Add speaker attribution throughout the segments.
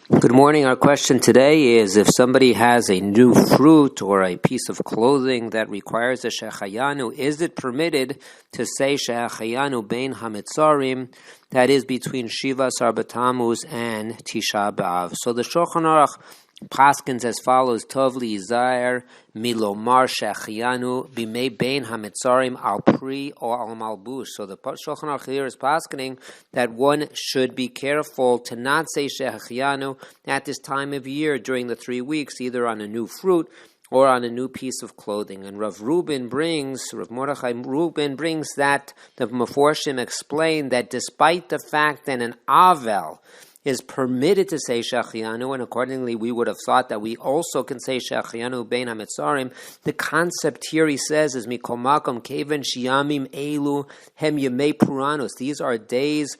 Speaker 1: Good morning. Our question today is, if somebody has a new fruit or a piece of clothing that requires a shehecheyanu, is it permitted to say shehecheyanu bein hamitzarim, that is between Shiva Asar B'Tammuz and Tisha B'Av? So the Shulchan Aruch paskins as follows: Tov li'zayer milomar shehecheyanu b'mei bein hamitzarim al pri or al malbush. So the Shulchan Aruch here is paskining that one should be careful to not say shehecheyanu at this time of year during the 3 weeks, either on a new fruit or on a new piece of clothing. And Rav Mordechai Reuben brings that the Meforshim explain that despite the fact that an Avel is permitted to say shehecheyanu, and accordingly we would have thought that we also can say shehecheyanu bein hamitzarim, the concept here, he says, is mikol makom keven shiyamim elu hem yemei puranus. These are days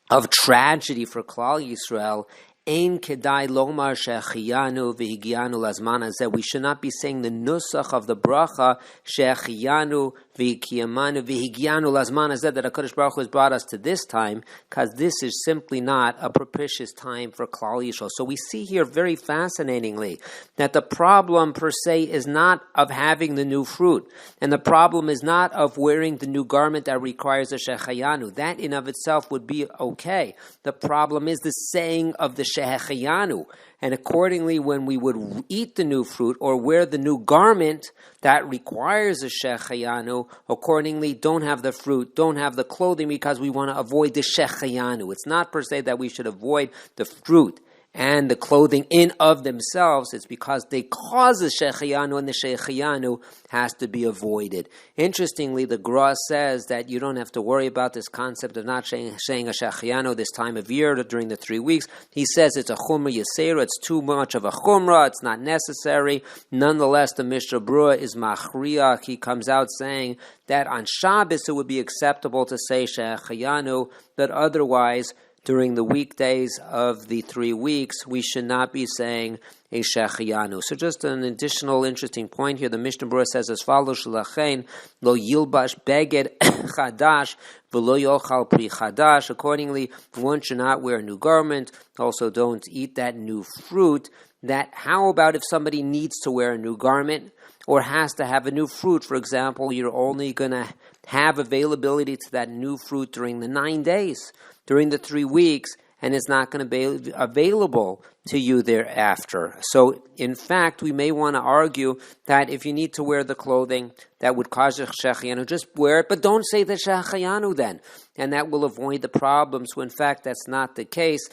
Speaker 1: of tragedy for Klal Yisrael. Ein kedai lomar shehecheyanu v'higianu lazman hazeh. We should not be saying the nusach of the bracha shehecheyanu v'kiyamanu v'higianu lazman hazeh, that HaKadosh Baruch Hu has brought us to this time, because this is simply not a propitious time for Klal Yisrael. So we see here very fascinatingly that the problem per se is not of having the new fruit, and the problem is not of wearing the new garment that requires a shehecheyanu. That in of itself would be okay. The problem is the saying of the shehecheyanu, and accordingly when we would eat the new fruit or wear the new garment that requires a shehecheyanu, accordingly don't have the fruit, don't have the clothing, because we want to avoid the shehecheyanu. It's not per se that we should avoid the fruit and the clothing in of themselves. It's because they cause the shehecheyanu, and the shehecheyanu has to be avoided. Interestingly, the Gra says that you don't have to worry about this concept of not saying a shehecheyanu this time of year during the 3 weeks. He says it's a chumrah yisera, it's too much of a chumrah, it's not necessary. Nonetheless, the Mishnah Brura is machriach. He comes out saying that on Shabbos it would be acceptable to say shehecheyanu, but otherwise during the weekdays of the 3 weeks, we should not be saying a shehecheyanu. So just an additional interesting point here. The Mishnah Brura says as follows: Shelachein lo yilbash beged chadash v'lo yochal pri chadash. Accordingly, one should not wear a new garment. Also, don't eat that new fruit. That how about if somebody needs to wear a new garment or has to have a new fruit? For example, you're only going to have availability to that new fruit during the 9 days, during the 3 weeks, and it's not going to be available to you thereafter. So, in fact, we may want to argue that if you need to wear the clothing that would cause a shehecheyanu, just wear it, but don't say the shehecheyanu then. And that will avoid the problems. So, in fact, that's not the case.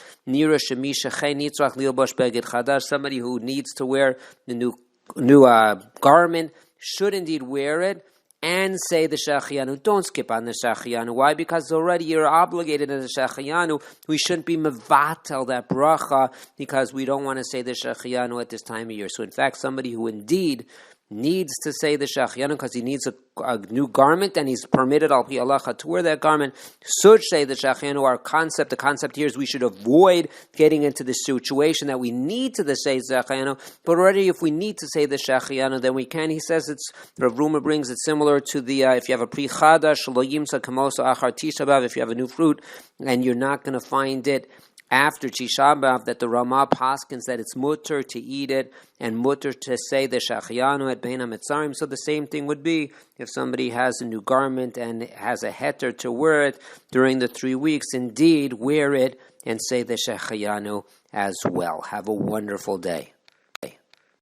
Speaker 1: Somebody who needs to wear the new garment should indeed wear it and say the shehecheyanu. Don't skip on the shehecheyanu. Why? Because already you're obligated in the shehecheyanu. We shouldn't be mevatel that bracha because we don't want to say the shehecheyanu at this time of year. So in fact, somebody who indeed needs to say the shehecheyanu because he needs a new garment and he's permitted al pi halacha to wear that garment should say the shehecheyanu. The concept here is we should avoid getting into the situation that we need to say the shehecheyanu, but already if we need to say the shehecheyanu, then we can. He says Rav Ruma brings it similar to the if you have a pri chadash lo yimsa kamoso achar tisha b'av, if you have a new fruit and you're not going to find it after Tisha B'Av, that the Ramah paskins that it's mutter to eat it and mutter to say the shehecheyanu at bein hamitzarim. So the same thing would be if somebody has a new garment and has a heter to wear it during the 3 weeks. Indeed, wear it and say the shehecheyanu as well. Have a wonderful day.